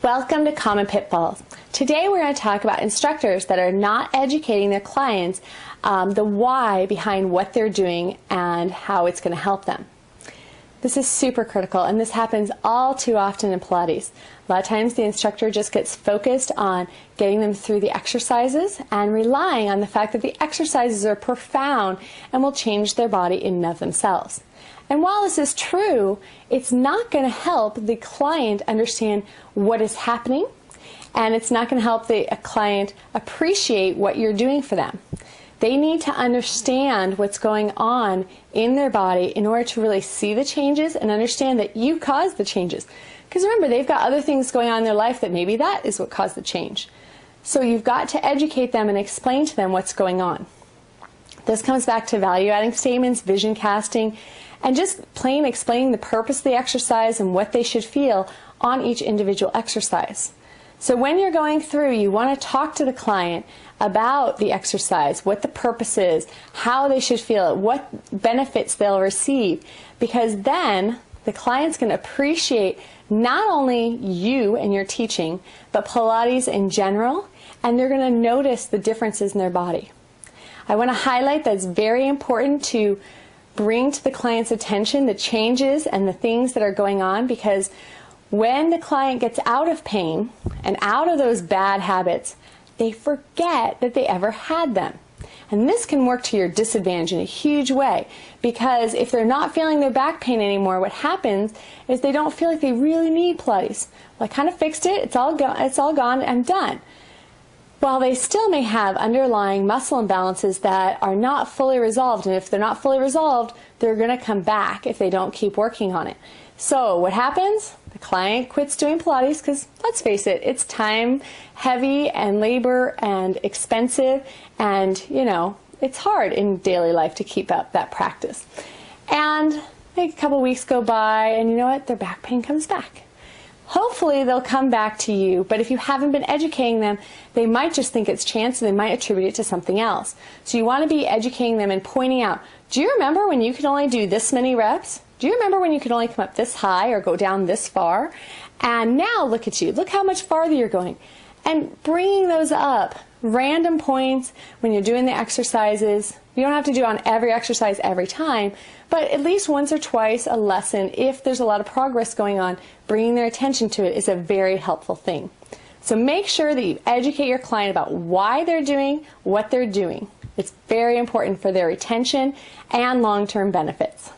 Welcome to Common Pitfalls. Today we're going to talk about instructors that are not educating their clients the why behind what they're doing and how it's going to help them. This is super critical, and this happens all too often in Pilates. A lot of times the instructor just gets focused on getting them through the exercises and relying on the fact that the exercises are profound and will change their body in and of themselves. And while this is true, it's not going to help the client understand what is happening, and it's not going to help the client appreciate what you're doing for them. They need to understand what's going on in their body in order to really see the changes and understand that you caused the changes. Because remember, they've got other things going on in their life that maybe that is what caused the change. So you've got to educate them and explain to them what's going on. This comes back to value-adding statements, vision casting, and just plain explaining the purpose of the exercise and what they should feel on each individual exercise. So when you're going through, you want to talk to the client about the exercise, what the purpose is, how they should feel it, what benefits they'll receive, because then the client's going to appreciate not only you and your teaching, but Pilates in general, and they're going to notice the differences in their body. I want to highlight that it's very important to bring to the client's attention the changes and the things that are going on, because when the client gets out of pain and out of those bad habits, they forget that they ever had them. And this can work to your disadvantage in a huge way, because if they're not feeling their back pain anymore, what happens is they don't feel like they really need Pilates. Well, I kind of fixed it, it's all gone, I'm done. While they still may have underlying muscle imbalances that are not fully resolved, and if they're not fully resolved, they're going to come back if they don't keep working on it. So what happens? The client quits doing Pilates because, let's face it, it's time heavy and labor and expensive, and it's hard in daily life to keep up that practice. And maybe a couple weeks go by, and you know what? Their back pain comes back. Hopefully they'll come back to you, but if you haven't been educating them, they might just think it's chance and they might attribute it to something else. So you want to be educating them and pointing out, do you remember when you could only do this many reps? Do you remember when you could only come up this high or go down this far? And now look at you, look how much farther you're going. And bringing those up, random points when you're doing the exercises. You don't have to do on every exercise every time, but at least once or twice a lesson, if there's a lot of progress going on, bringing their attention to it is a very helpful thing. So make sure that you educate your client about why they're doing what they're doing. It's very important for their retention and long-term benefits.